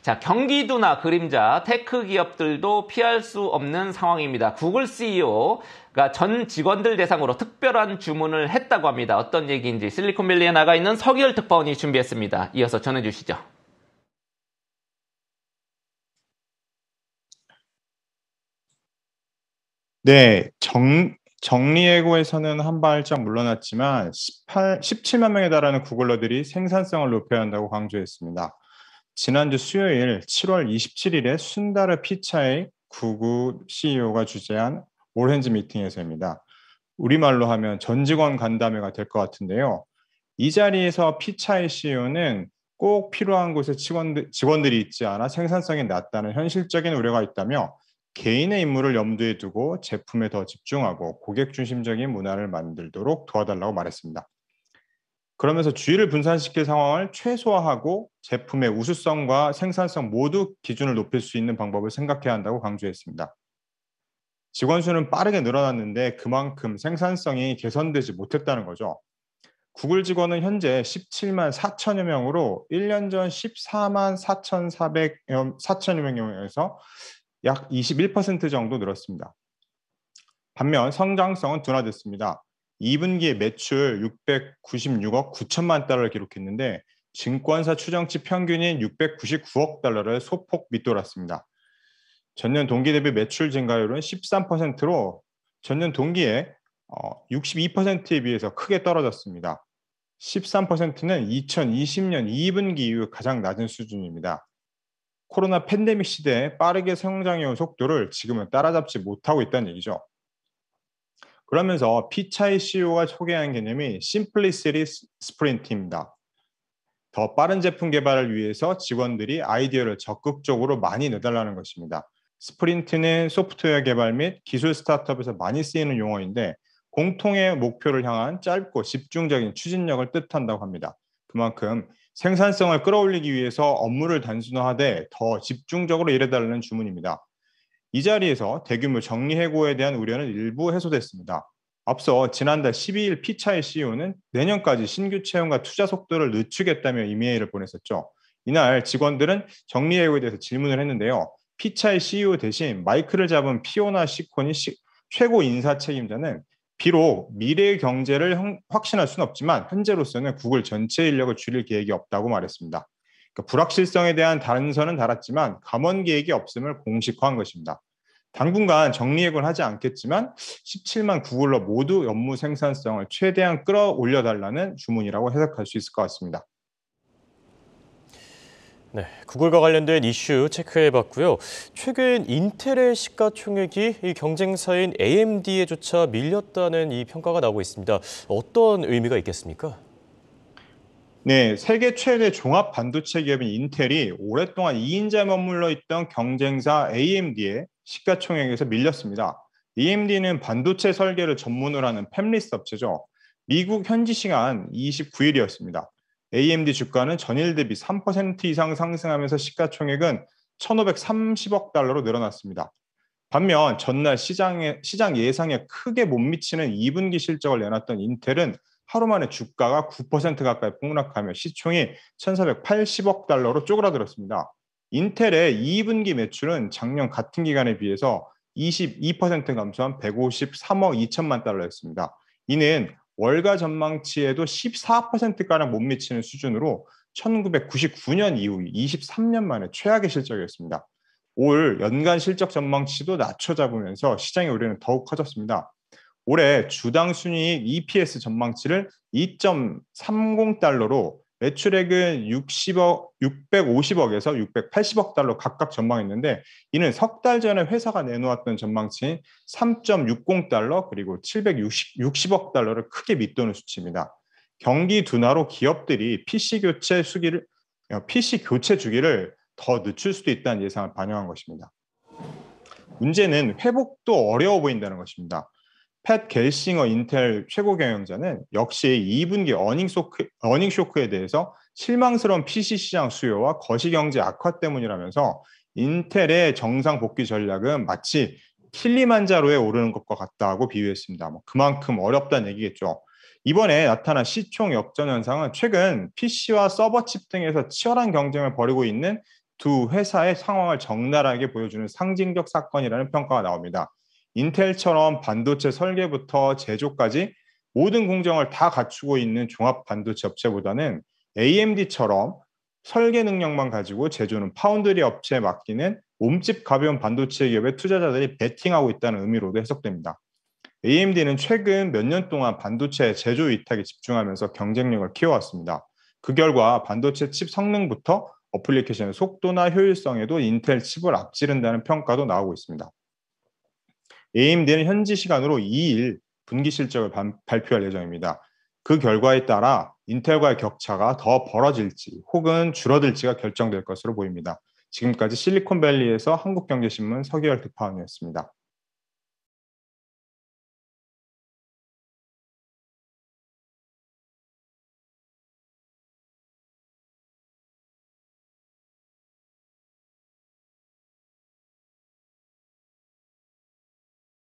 자, 경기도나 그림자, 테크 기업들도 피할 수 없는 상황입니다. 구글 CEO가 전 직원들 대상으로 특별한 주문을 했다고 합니다. 어떤 얘기인지 실리콘밸리에 나가 있는 서기열 특파원이 준비했습니다. 이어서 전해주시죠. 네, 정리해고에서는 한 발짝 물러났지만 17만 명에 달하는 구글러들이 생산성을 높여야 한다고 강조했습니다. 지난주 수요일 7월 27일에 순다르 피차이 구글 CEO가 주재한 올핸즈 미팅에서입니다. 우리말로 하면 전 직원 간담회가 될 것 같은데요. 이 자리에서 피차이 CEO는 꼭 필요한 곳에 직원들이 있지 않아 생산성이 낮다는 현실적인 우려가 있다며 개인의 임무를 염두에 두고 제품에 더 집중하고 고객 중심적인 문화를 만들도록 도와달라고 말했습니다. 그러면서 주의를 분산시킬 상황을 최소화하고 제품의 우수성과 생산성 모두 기준을 높일 수 있는 방법을 생각해야 한다고 강조했습니다. 직원 수는 빠르게 늘어났는데 그만큼 생산성이 개선되지 못했다는 거죠. 구글 직원은 현재 17만 4천여 명으로 1년 전 14만 4천여 명에서 약 21% 정도 늘었습니다. 반면 성장성은 둔화됐습니다. 2분기에 매출 696억 9천만 달러를 기록했는데 증권사 추정치 평균인 699억 달러를 소폭 밑돌았습니다. 전년 동기 대비 매출 증가율은 13%로 전년 동기에 62%에 비해서 크게 떨어졌습니다. 13%는 2020년 2분기 이후 가장 낮은 수준입니다. 코로나 팬데믹 시대에 빠르게 성장해온 속도를 지금은 따라잡지 못하고 있다는 얘기죠. 그러면서 피차이 CEO가 소개한 개념이 심플리시티 스프린트입니다. 더 빠른 제품 개발을 위해서 직원들이 아이디어를 적극적으로 많이 내달라는 것입니다. 스프린트는 소프트웨어 개발 및 기술 스타트업에서 많이 쓰이는 용어인데 공통의 목표를 향한 짧고 집중적인 추진력을 뜻한다고 합니다. 그만큼 생산성을 끌어올리기 위해서 업무를 단순화하되 더 집중적으로 일해달라는 주문입니다. 이 자리에서 대규모 정리해고에 대한 우려는 일부 해소됐습니다. 앞서 지난달 12일 피차의 CEO는 내년까지 신규 채용과 투자 속도를 늦추겠다며 이메일을 보냈었죠. 이날 직원들은 정리해고에 대해서 질문을 했는데요. 피차의 CEO 대신 마이크를 잡은 피오나 시콘이 최고 인사 책임자는 비록 미래의 경제를 확신할 수는 없지만 현재로서는 구글 전체 인력을 줄일 계획이 없다고 말했습니다. 그러니까 불확실성에 대한 단서는 달았지만 감원 계획이 없음을 공식화한 것입니다. 당분간 정리해고는 하지 않겠지만 17만 구글러 모두 업무 생산성을 최대한 끌어올려달라는 주문이라고 해석할 수 있을 것 같습니다. 네, 구글과 관련된 이슈 체크해봤고요. 최근 인텔의 시가총액이 이 경쟁사인 AMD에조차 밀렸다는 이 평가가 나오고 있습니다. 어떤 의미가 있겠습니까? 네, 세계 최대 종합 반도체 기업인 인텔이 오랫동안 2인자에 머물러 있던 경쟁사 AMD의 시가총액에서 밀렸습니다. AMD는 반도체 설계를 전문으로 하는 팹리스 업체죠. 미국 현지 시간 29일이었습니다. AMD 주가는 전일 대비 3% 이상 상승하면서 시가총액은 1,530억 달러로 늘어났습니다. 반면 전날 시장 예상에 크게 못 미치는 2분기 실적을 내놨던 인텔은 하루 만에 주가가 9% 가까이 폭락하며 시총이 1,480억 달러로 쪼그라들었습니다. 인텔의 2분기 매출은 작년 같은 기간에 비해서 22% 감소한 153억 2천만 달러였습니다. 이는 월가 전망치에도 14%가량 못 미치는 수준으로 1999년 이후 23년 만에 최악의 실적이었습니다. 올 연간 실적 전망치도 낮춰 잡으면서 시장의 우려는 더욱 커졌습니다. 올해 주당 순이익 EPS 전망치를 2.30달러로 매출액은 650억에서 680억 달러 각각 전망했는데 이는 석 달 전에 회사가 내놓았던 전망치인 3.60달러 그리고 760억 달러를 크게 밑도는 수치입니다. 경기 둔화로 기업들이 PC 교체 주기를 더 늦출 수도 있다는 예상을 반영한 것입니다. 문제는 회복도 어려워 보인다는 것입니다. 팻 겔싱어 인텔 최고 경영자는 역시 2분기 어닝 쇼크에 대해서 실망스러운 PC 시장 수요와 거시경제 악화 때문이라면서 인텔의 정상 복귀 전략은 마치 킬리만자로에 오르는 것과 같다고 비유했습니다. 그만큼 어렵다는 얘기겠죠. 이번에 나타난 시총 역전 현상은 최근 PC와 서버칩 등에서 치열한 경쟁을 벌이고 있는 두 회사의 상황을 적나라하게 보여주는 상징적 사건이라는 평가가 나옵니다. 인텔처럼 반도체 설계부터 제조까지 모든 공정을 다 갖추고 있는 종합 반도체 업체보다는 AMD처럼 설계 능력만 가지고 제조는 파운드리 업체에 맡기는 몸집 가벼운 반도체 기업의 투자자들이 베팅하고 있다는 의미로도 해석됩니다. AMD는 최근 몇 년 동안 반도체 제조 위탁에 집중하면서 경쟁력을 키워왔습니다. 그 결과 반도체 칩 성능부터 어플리케이션의 속도나 효율성에도 인텔 칩을 앞지른다는 평가도 나오고 있습니다. AMD는 현지 시간으로 2일 분기 실적을 발표할 예정입니다. 그 결과에 따라 인텔과의 격차가 더 벌어질지 혹은 줄어들지가 결정될 것으로 보입니다. 지금까지 실리콘밸리에서 한국경제신문 서기열 특파원이었습니다.